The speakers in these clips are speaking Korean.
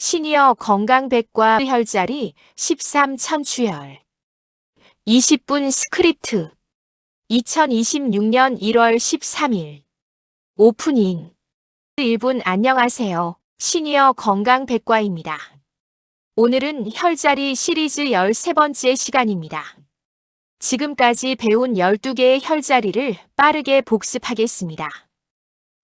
시니어 건강백과 혈자리 13 천추혈 20분 스크립트 2026년 1월 13일 오프닝 1분 안녕하세요. 시니어 건강백과입니다. 오늘은 혈자리 시리즈 13번째 시간입니다. 지금까지 배운 12개의 혈자리를 빠르게 복습하겠습니다.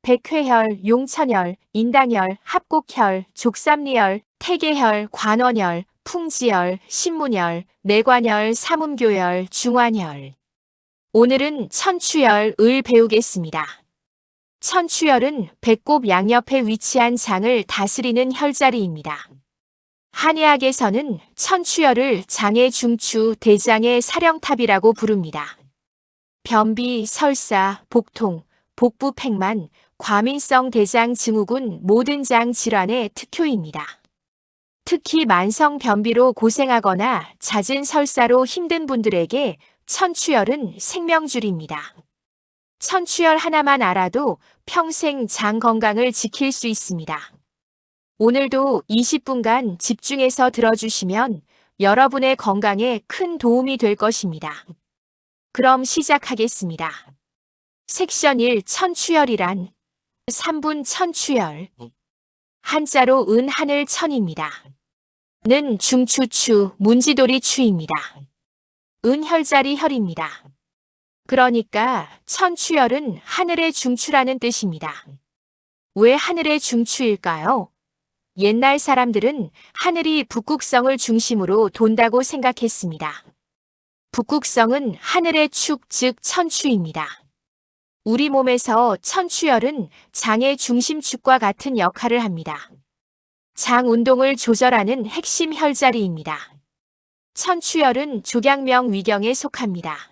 백회혈, 용천혈, 인당혈, 합곡혈, 족삼리혈, 태계혈, 관원혈, 풍지혈, 신문혈, 내관혈, 삼음교혈, 중환혈. 오늘은 천추혈을 배우겠습니다. 천추혈은 배꼽 양옆에 위치한 장을 다스리는 혈자리입니다. 한의학에서는 천추혈을 장의 중추, 대장의 사령탑이라고 부릅니다. 변비, 설사, 복통, 복부 팽만, 과민성 대장 증후군 모든 장 질환의 특효입니다. 특히 만성 변비로 고생하거나 잦은 설사로 힘든 분들에게 천추혈은 생명줄입니다. 천추혈 하나만 알아도 평생 장 건강을 지킬 수 있습니다. 오늘도 20분간 집중해서 들어주시면 여러분의 건강에 큰 도움이 될 것입니다. 그럼 시작하겠습니다. 섹션 1 천추혈이란 3분 천추혈 한자로 은 하늘 천입니다. 는 중추추 문지돌이 추입니다. 은 혈자리 혈입니다. 그러니까 천추혈은 하늘의 중추라는 뜻입니다. 왜 하늘의 중추일까요? 옛날 사람들은 하늘이 북극성을 중심으로 돈다고 생각했습니다. 북극성은 하늘의 축, 즉 천추입니다. 우리 몸에서 천추혈은 장의 중심축과 같은 역할을 합니다. 장 운동을 조절하는 핵심 혈자리입니다. 천추혈은 조경명 위경에 속합니다.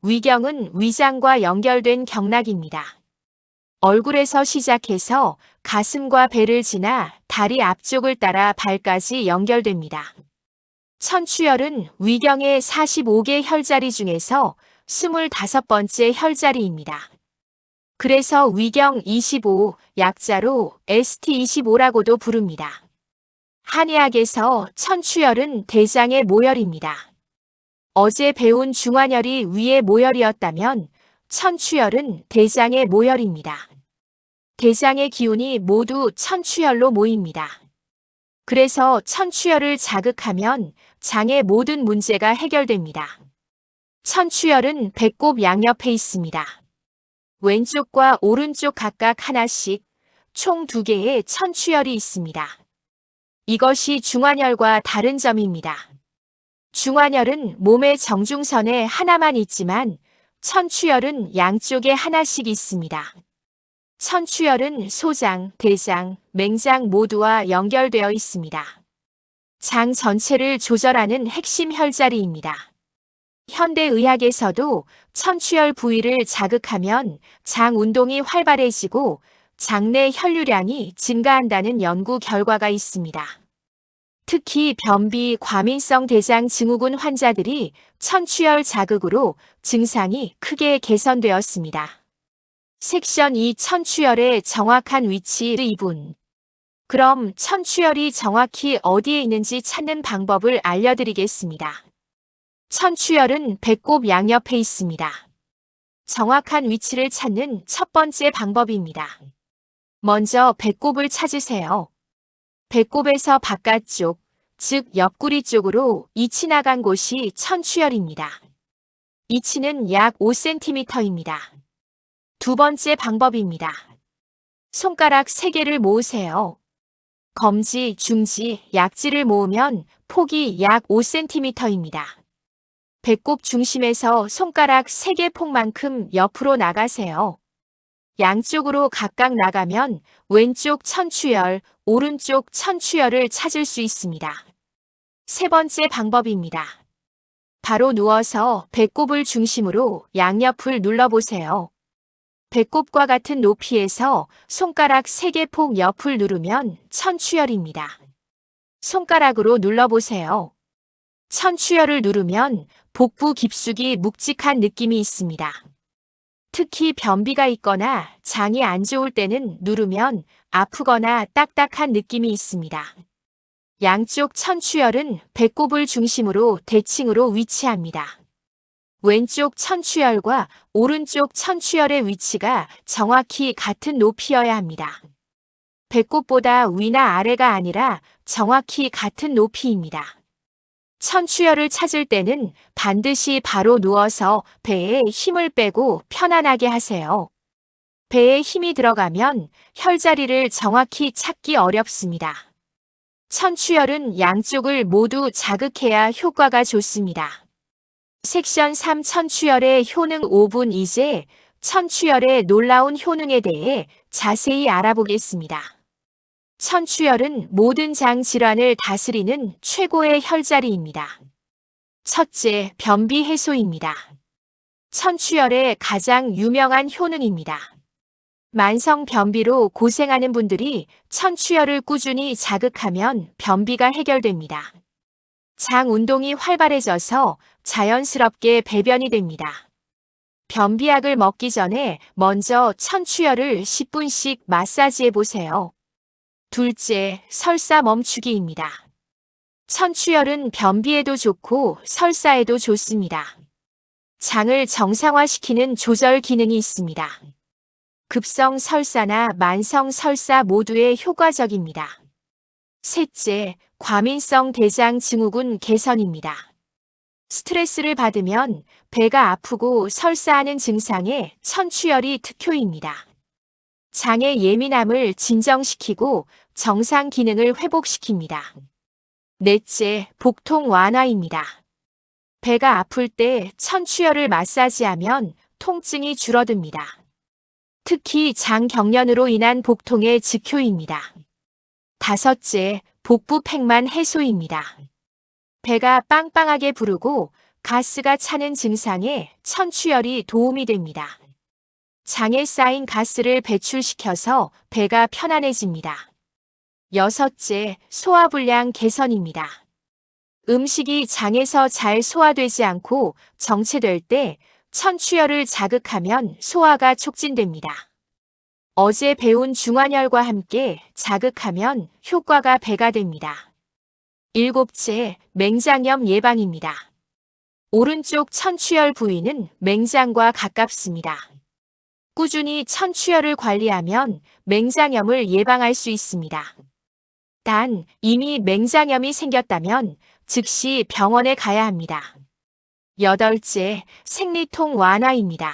위경은 위장과 연결된 경락입니다. 얼굴에서 시작해서 가슴과 배를 지나 다리 앞쪽을 따라 발까지 연결됩니다. 천추혈은 위경의 45개 혈자리 중에서 25번째 혈자리입니다. 그래서 위경 25, 약자로 ST25라고도 부릅니다. 한의학에서 천추혈은 대장의 모혈입니다. 어제 배운 중환혈이 위의 모혈이었다면 천추혈은 대장의 모혈입니다. 대장의 기운이 모두 천추혈로 모입니다. 그래서 천추혈을 자극하면 장의 모든 문제가 해결됩니다. 천추혈은 배꼽 양옆에 있습니다. 왼쪽과 오른쪽 각각 하나씩 총 2개의 천추혈이 있습니다. 이것이 중환혈과 다른 점입니다. 중환혈은 몸의 정중선에 하나만 있지만 천추혈은 양쪽에 하나씩 있습니다. 천추혈은 소장, 대장, 맹장 모두와 연결되어 있습니다. 장 전체를 조절하는 핵심 혈자리입니다. 현대의학에서도 천추혈 부위를 자극하면 장 운동이 활발해지고 장내 혈류량이 증가한다는 연구 결과가 있습니다. 특히 변비, 과민성 대장 증후군 환자들이 천추혈 자극으로 증상이 크게 개선되었습니다. 섹션 2 천추혈의 정확한 위치 2분. 그럼 천추혈이 정확히 어디에 있는지 찾는 방법을 알려드리겠습니다. 천추혈은 배꼽 양옆에 있습니다. 정확한 위치를 찾는 첫 번째 방법입니다. 먼저 배꼽을 찾으세요. 배꼽에서 바깥쪽, 즉 옆구리 쪽으로 이치 나간 곳이 천추혈입니다. 이치는 약 5cm입니다. 두 번째 방법입니다. 손가락 3개를 모으세요. 검지, 중지, 약지를 모으면 폭이 약 5cm입니다. 배꼽 중심에서 손가락 3개 폭만큼 옆으로 나가세요. 양쪽으로 각각 나가면 왼쪽 천추혈, 오른쪽 천추혈을 찾을 수 있습니다. 세 번째 방법입니다. 바로 누워서 배꼽을 중심으로 양옆을 눌러보세요. 배꼽과 같은 높이에서 손가락 3개 폭 옆을 누르면 천추혈입니다. 손가락으로 눌러보세요. 천추혈을 누르면 복부 깊숙이 묵직한 느낌이 있습니다. 특히 변비가 있거나 장이 안 좋을 때는 누르면 아프거나 딱딱한 느낌이 있습니다. 양쪽 천추혈은 배꼽을 중심으로 대칭으로 위치합니다. 왼쪽 천추혈과 오른쪽 천추혈의 위치가 정확히 같은 높이여야 합니다. 배꼽보다 위나 아래가 아니라 정확히 같은 높이입니다. 천추혈을 찾을 때는 반드시 바로 누워서 배에 힘을 빼고 편안하게 하세요. 배에 힘이 들어가면 혈자리를 정확히 찾기 어렵습니다. 천추혈은 양쪽을 모두 자극해야 효과가 좋습니다. 섹션 3 천추혈의 효능 5분 이제 천추혈의 놀라운 효능에 대해 자세히 알아보겠습니다. 천추혈은 모든 장 질환을 다스리는 최고의 혈자리입니다. 첫째, 변비 해소입니다. 천추혈의 가장 유명한 효능입니다. 만성 변비로 고생하는 분들이 천추혈을 꾸준히 자극하면 변비가 해결됩니다. 장 운동이 활발해져서 자연스럽게 배변이 됩니다. 변비약을 먹기 전에 먼저 천추혈을 10분씩 마사지해 보세요. 둘째, 설사 멈추기입니다. 천추혈은 변비에도 좋고 설사에도 좋습니다. 장을 정상화시키는 조절 기능이 있습니다. 급성 설사나 만성 설사 모두에 효과적입니다. 셋째, 과민성 대장 증후군 개선입니다. 스트레스를 받으면 배가 아프고 설사하는 증상에 천추혈이 특효입니다. 장의 예민함을 진정시키고 정상 기능을 회복시킵니다. 넷째, 복통 완화입니다. 배가 아플 때 천추혈을 마사지하면 통증이 줄어듭니다. 특히 장 경련으로 인한 복통의 즉효입니다. 다섯째, 복부 팽만 해소입니다. 배가 빵빵하게 부르고 가스가 차는 증상에 천추혈이 도움이 됩니다. 장에 쌓인 가스를 배출시켜서 배가 편안해집니다. 여섯째, 소화불량 개선입니다. 음식이 장에서 잘 소화되지 않고 정체될 때 천추혈을 자극하면 소화가 촉진됩니다. 어제 배운 중환혈과 함께 자극하면 효과가 배가 됩니다. 일곱째, 맹장염 예방입니다. 오른쪽 천추혈 부위는 맹장과 가깝습니다. 꾸준히 천추혈을 관리하면 맹장염을 예방할 수 있습니다. 단, 이미 맹장염이 생겼다면 즉시 병원에 가야 합니다. 여덟째, 생리통 완화입니다.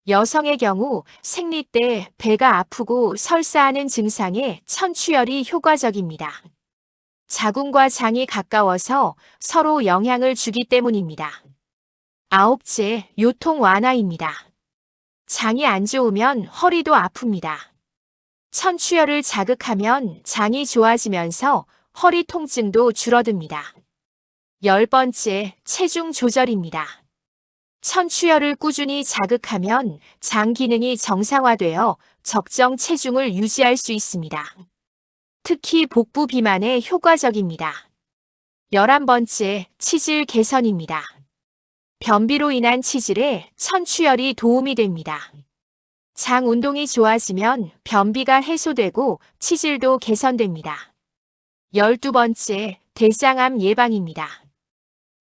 여성의 경우 생리 때 배가 아프고 설사하는 증상에 천추혈이 효과적입니다. 자궁과 장이 가까워서 서로 영향을 주기 때문입니다. 아홉째, 요통 완화입니다. 장이 안 좋으면 허리도 아픕니다. 천추혈을 자극하면 장이 좋아지면서 허리 통증도 줄어듭니다. 10번째, 체중 조절입니다. 천추혈을 꾸준히 자극하면 장 기능이 정상화되어 적정 체중을 유지할 수 있습니다. 특히 복부 비만에 효과적입니다. 11번째, 치질 개선입니다. 변비로 인한 치질에 천추혈이 도움이 됩니다. 장 운동이 좋아지면 변비가 해소되고 치질도 개선됩니다. 12번째, 대장암 예방입니다.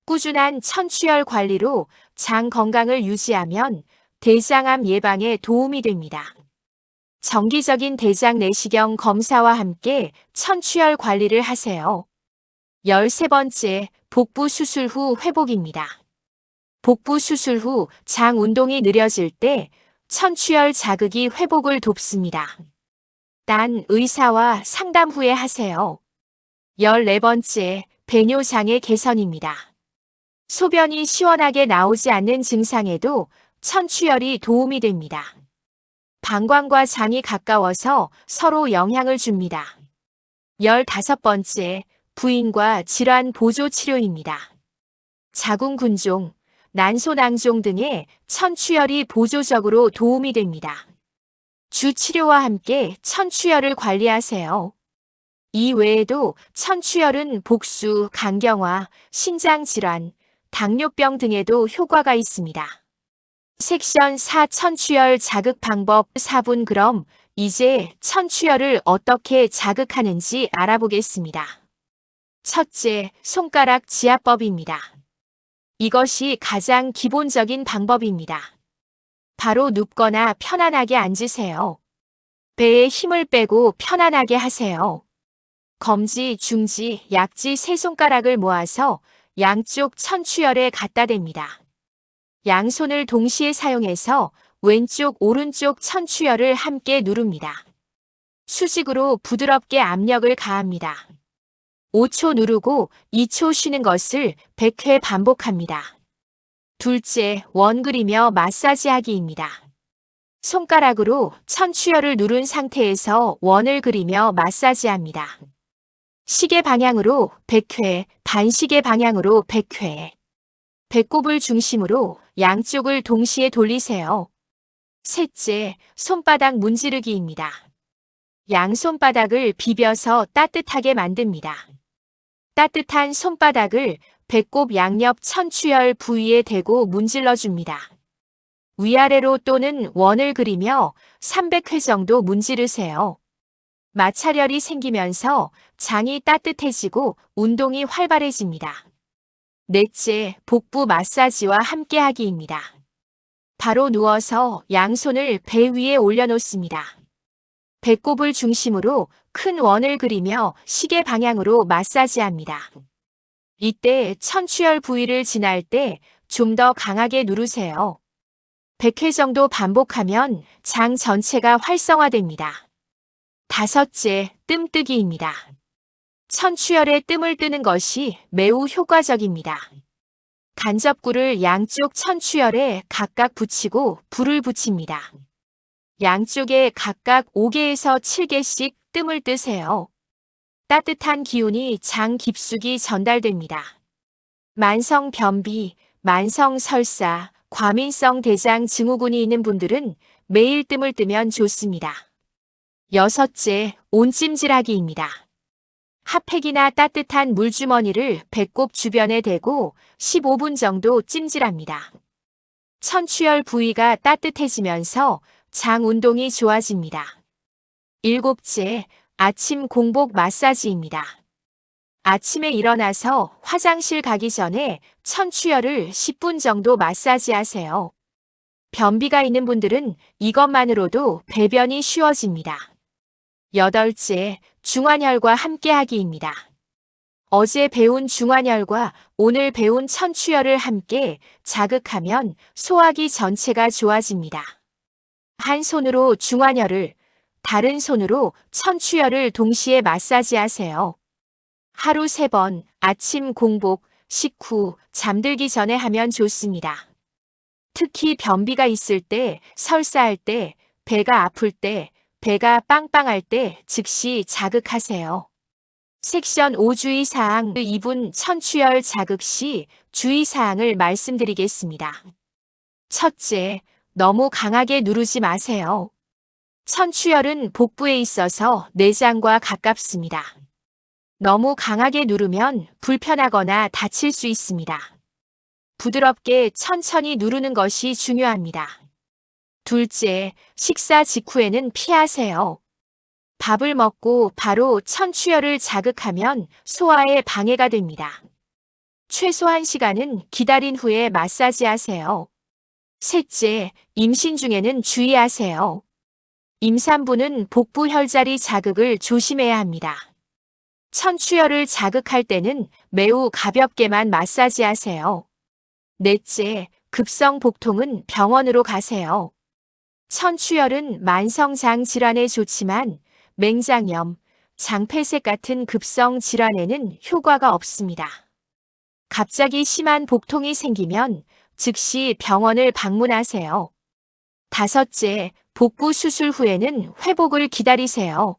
꾸준한 천추혈 관리로 장 건강을 유지하면 대장암 예방에 도움이 됩니다. 정기적인 대장 내시경 검사와 함께 천추혈 관리를 하세요. 13번째, 복부 수술 후 회복입니다. 복부 수술 후 장 운동이 느려질 때 천추혈 자극이 회복을 돕습니다. 단 의사와 상담 후에 하세요. 14번째, 배뇨장애 개선입니다. 소변이 시원하게 나오지 않는 증상에도 천추혈이 도움이 됩니다. 방광과 장이 가까워서 서로 영향을 줍니다. 15번째, 부인과 질환 보조 치료입니다. 자궁근종, 난소낭종 등의 천추혈이 보조적으로 도움이 됩니다. 주치료와 함께 천추혈을 관리하세요. 이 외에도 천추혈은 복수, 간경화, 신장질환, 당뇨병 등에도 효과가 있습니다. 섹션 4 천추혈 자극 방법 4분 그럼 이제 천추혈을 어떻게 자극하는지 알아보겠습니다. 첫째, 손가락 지압법입니다. 이것이 가장 기본적인 방법입니다. 바로 눕거나 편안하게 앉으세요. 배에 힘을 빼고 편안하게 하세요. 검지, 중지, 약지 세 손가락을 모아서 양쪽 천추열에 갖다 댑니다. 양손을 동시에 사용해서 왼쪽, 오른쪽 천추열을 함께 누릅니다. 수직으로 부드럽게 압력을 가합니다. 5초 누르고 2초 쉬는 것을 100회 반복합니다. 둘째, 원 그리며 마사지하기입니다. 손가락으로 천추열을 누른 상태에서 원을 그리며 마사지합니다. 시계 방향으로 100회, 반시계 방향으로 100회. 배꼽을 중심으로 양쪽을 동시에 돌리세요. 셋째, 손바닥 문지르기입니다. 양손바닥을 비벼서 따뜻하게 만듭니다. 따뜻한 손바닥을 배꼽 양옆 천추열 부위에 대고 문질러줍니다. 위아래로 또는 원을 그리며 300회 정도 문지르세요. 마찰열이 생기면서 장이 따뜻해지고 운동이 활발해집니다. 넷째, 복부 마사지와 함께하기입니다. 바로 누워서 양손을 배 위에 올려놓습니다. 배꼽을 중심으로 큰 원을 그리며 시계 방향으로 마사지합니다. 이때 천추열 부위를 지날 때 좀 더 강하게 누르세요. 100회 정도 반복하면 장 전체가 활성화됩니다. 다섯째, 뜸뜨기입니다. 천추열에 뜸을 뜨는 것이 매우 효과적입니다. 간접구를 양쪽 천추열에 각각 붙이고 불을 붙입니다. 양쪽에 각각 5개에서 7개씩 뜸을 뜨세요. 따뜻한 기운이 장 깊숙이 전달됩니다. 만성 변비, 만성 설사, 과민성 대장 증후군이 있는 분들은 매일 뜸을 뜨면 좋습니다. 여섯째, 온찜질하기입니다. 핫팩이나 따뜻한 물주머니를 배꼽 주변에 대고 15분 정도 찜질합니다. 천추열 부위가 따뜻해지면서 장 운동이 좋아집니다. 일곱째, 아침 공복 마사지입니다. 아침에 일어나서 화장실 가기 전에 천추열을 10분 정도 마사지하세요. 변비가 있는 분들은 이것만으로도 배변이 쉬워집니다. 여덟째, 중환혈과 함께하기입니다. 어제 배운 중환혈과 오늘 배운 천추열을 함께 자극하면 소화기 전체가 좋아집니다. 한 손으로 중환혈을, 다른 손으로 천추열을 동시에 마사지하세요. 하루 3번, 아침 공복, 식후, 잠들기 전에 하면 좋습니다. 특히 변비가 있을 때, 설사할 때, 배가 아플 때, 배가 빵빵할 때 즉시 자극하세요. 섹션 5 주의사항 2분 천추열 자극 시 주의사항을 말씀드리겠습니다. 첫째, 너무 강하게 누르지 마세요. 천추열은 복부에 있어서 내장과 가깝습니다. 너무 강하게 누르면 불편하거나 다칠 수 있습니다. 부드럽게 천천히 누르는 것이 중요합니다. 둘째, 식사 직후에는 피하세요. 밥을 먹고 바로 천추열을 자극하면 소화에 방해가 됩니다. 최소 1시간은 기다린 후에 마사지하세요. 셋째, 임신 중에는 주의하세요. 임산부는 복부 혈자리 자극을 조심해야 합니다. 천추열을 자극할 때는 매우 가볍게만 마사지하세요. 넷째, 급성 복통은 병원으로 가세요. 천추열은 만성장 질환에 좋지만 맹장염, 장폐색 같은 급성 질환에는 효과가 없습니다. 갑자기 심한 복통이 생기면 즉시 병원을 방문하세요. 다섯째, 복부 수술 후에는 회복을 기다리세요.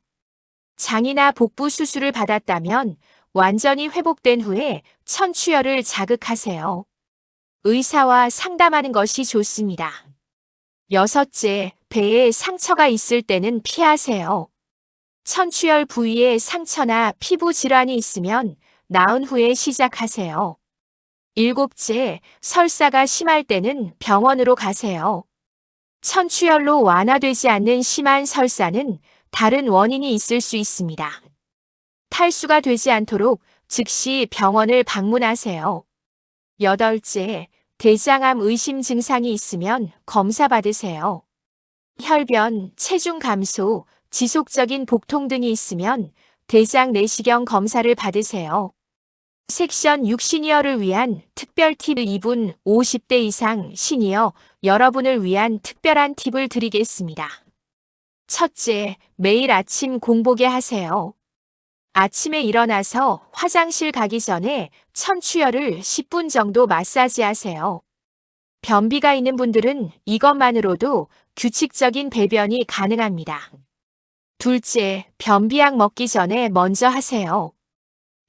장이나 복부 수술을 받았다면 완전히 회복된 후에 천추열을 자극하세요. 의사와 상담하는 것이 좋습니다. 여섯째, 배에 상처가 있을 때는 피하세요. 천추열 부위에 상처나 피부 질환이 있으면 나은 후에 시작하세요. 일곱째, 설사가 심할 때는 병원으로 가세요. 천추열로 완화되지 않는 심한 설사는 다른 원인이 있을 수 있습니다. 탈수가 되지 않도록 즉시 병원을 방문하세요. 여덟째, 대장암 의심 증상이 있으면 검사 받으세요. 혈변, 체중 감소, 지속적인 복통 등이 있으면 대장 내시경 검사를 받으세요. 섹션 6 시니어를 위한 특별 팁 2분 50대 이상 시니어 여러분을 위한 특별한 팁을 드리겠습니다. 첫째, 매일 아침 공복에 하세요. 아침에 일어나서 화장실 가기 전에 천추혈을 10분 정도 마사지하세요. 변비가 있는 분들은 이것만으로도 규칙적인 배변이 가능합니다. 둘째, 변비약 먹기 전에 먼저 하세요.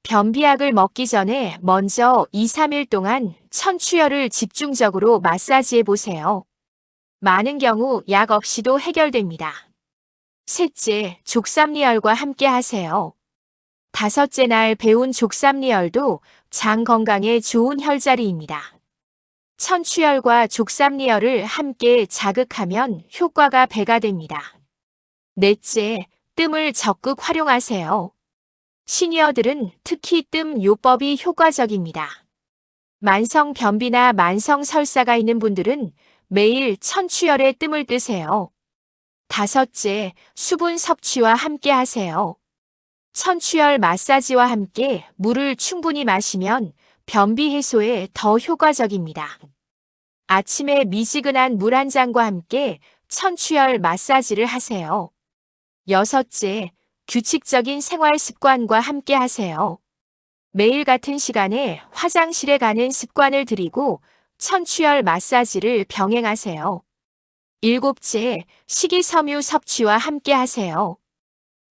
변비약을 먹기 전에 먼저 2, 3일 동안 천추혈을 집중적으로 마사지해 보세요. 많은 경우 약 없이도 해결됩니다. 셋째, 족삼리얼과 함께 하세요. 다섯째 날 배운 족삼리얼도 장 건강에 좋은 혈자리입니다. 천추혈과 족삼리얼을 함께 자극하면 효과가 배가 됩니다. 넷째, 뜸을 적극 활용하세요. 시니어들은 특히 뜸 요법이 효과적입니다. 만성 변비나 만성 설사가 있는 분들은 매일 천추혈에 뜸을 뜨세요. 다섯째, 수분 섭취와 함께 하세요. 천추혈 마사지와 함께 물을 충분히 마시면 변비 해소에 더 효과적입니다. 아침에 미지근한 물 한 잔과 함께 천추혈 마사지를 하세요. 여섯째, 규칙적인 생활 습관과 함께 하세요. 매일 같은 시간에 화장실에 가는 습관을 들이고 천추혈 마사지를 병행하세요. 일곱째, 식이섬유 섭취와 함께 하세요.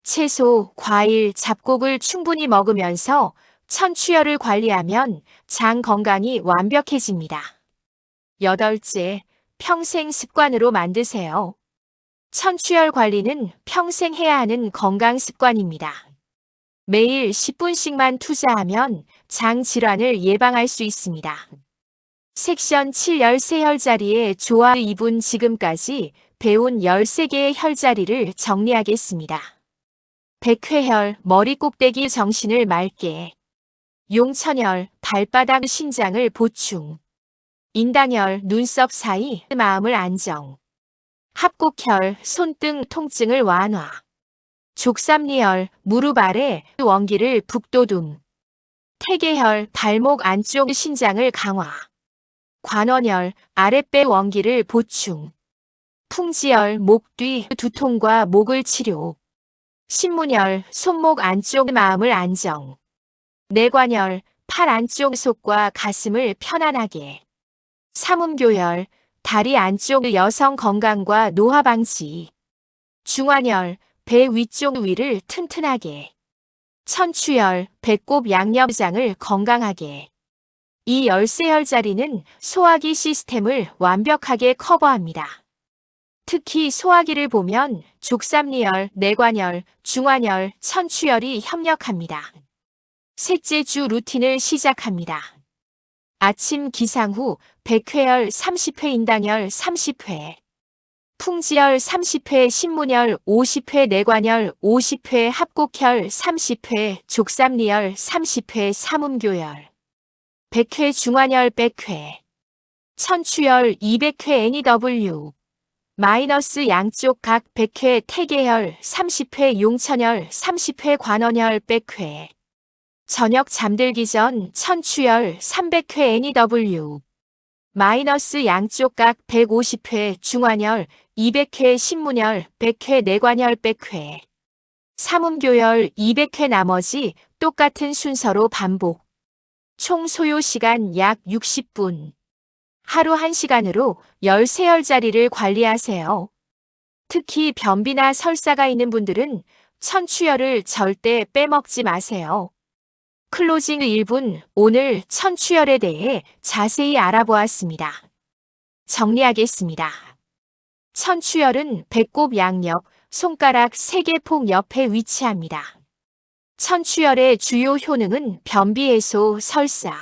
채소, 과일, 잡곡을 충분히 먹으면서 천추혈을 관리하면 장 건강이 완벽해집니다. 여덟째, 평생 습관으로 만드세요. 천추혈 관리는 평생 해야 하는 건강 습관입니다. 매일 10분씩만 투자하면 장 질환을 예방할 수 있습니다. 섹션 7 13혈자리의 조화 2분 지금까지 배운 13개의 혈자리를 정리하겠습니다. 백회혈, 머리 꼭대기 정신을 맑게. 용천혈, 발바닥 신장을 보충. 인당혈, 눈썹 사이 마음을 안정. 합곡혈, 손등 통증을 완화. 족삼리혈, 무릎 아래 원기를 북돋움. 태계혈, 발목 안쪽 신장을 강화. 관원혈, 아랫배 원기를 보충. 풍지혈, 목 뒤 두통과 목을 치료. 신문혈, 손목 안쪽 마음을 안정. 내관혈, 팔 안쪽 속과 가슴을 편안하게. 삼음교혈, 다리 안쪽 여성 건강과 노화 방지. 중환혈, 배 위쪽 위를 튼튼하게. 천추혈, 배꼽 양옆장을 건강하게. 이 13혈자리는 소화기 시스템을 완벽하게 커버합니다. 특히 소화기를 보면 족삼리혈, 내관혈, 중환혈, 천추혈이 협력합니다. 셋째 주 루틴을 시작합니다. 아침 기상 후 백회혈 30회, 인당혈 30회, 풍지혈 30회, 신문혈 50회, 내관혈 50회, 합곡혈 30회, 족삼리혈 30회, 삼음교혈, 백회 중환혈 100회, 천추혈 200회, NEW, 마이너스 양쪽 각 100회, 태계혈 30회, 용천혈 30회, 관원혈 100회, 저녁 잠들기 전 천추혈 300회, NEW, 마이너스 양쪽 각 150회, 중환혈 200회, 신문혈 100회, 내관혈 100회, 삼음교혈 200회. 나머지 똑같은 순서로 반복. 총 소요 시간 약 60분. 하루 1시간으로 13혈자리를 관리하세요. 특히 변비나 설사가 있는 분들은 천추혈을 절대 빼먹지 마세요. 클로징 1분, 오늘 천추혈에 대해 자세히 알아보았습니다. 정리하겠습니다. 천추혈은 배꼽 양옆, 손가락 3개 폭 옆에 위치합니다. 천추혈의 주요 효능은 변비 해소, 설사,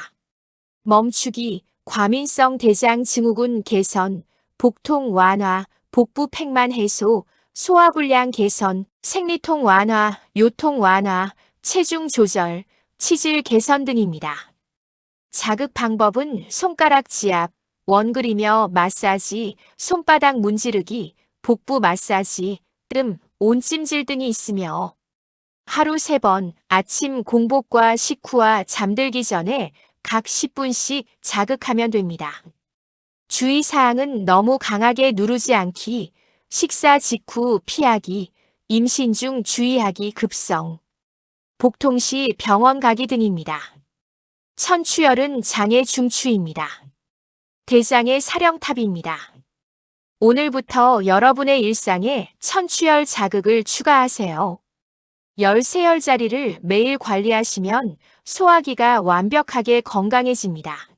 멈추기, 과민성 대장 증후군 개선, 복통 완화, 복부 팽만 해소, 소화불량 개선, 생리통 완화, 요통 완화, 체중 조절, 치질 개선 등입니다. 자극 방법은 손가락 지압, 원그리며 마사지, 손바닥 문지르기, 복부 마사지, 뜸, 온찜질 등이 있으며 하루 3번 아침 공복과 식후와 잠들기 전에 각 10분씩 자극하면 됩니다. 주의사항은 너무 강하게 누르지 않기, 식사 직후 피하기, 임신 중 주의하기 급성, 복통 시 병원 가기 등입니다. 천추혈은 장의 중추입니다. 대장의 사령탑입니다. 오늘부터 여러분의 일상에 천추혈 자극을 추가하세요. 13혈자리를 매일 관리하시면 소화기가 완벽하게 건강해집니다.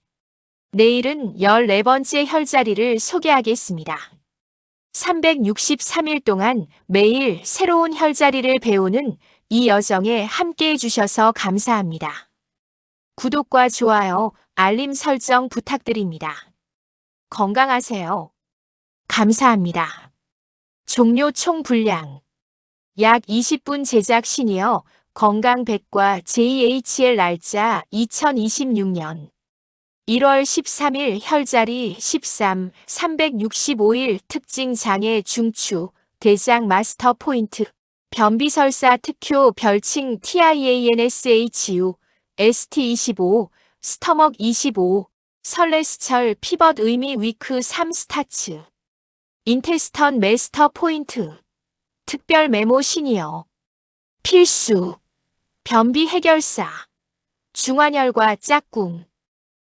내일은 14번째 혈자리를 소개하겠습니다. 363일 동안 매일 새로운 혈자리를 배우는 이 여정에 함께해 주셔서 감사합니다. 구독과 좋아요, 알림 설정 부탁드립니다. 건강하세요. 감사합니다. 종료 총 분량 약 20분 제작 시니어 건강백과 JHL 날짜 2026년 1월 13일 혈자리 13, 365일 특징 장애 중추, 대장 마스터 포인트, 변비설사 특효 별칭 TIANSHU, ST25, 스터먹 25, 설레스철 피벗 의미 위크 3 스타츠, 인테스턴 메스터 포인트, 특별 메모 시니어, 필수, 변비 해결사, 중환혈과 짝꿍,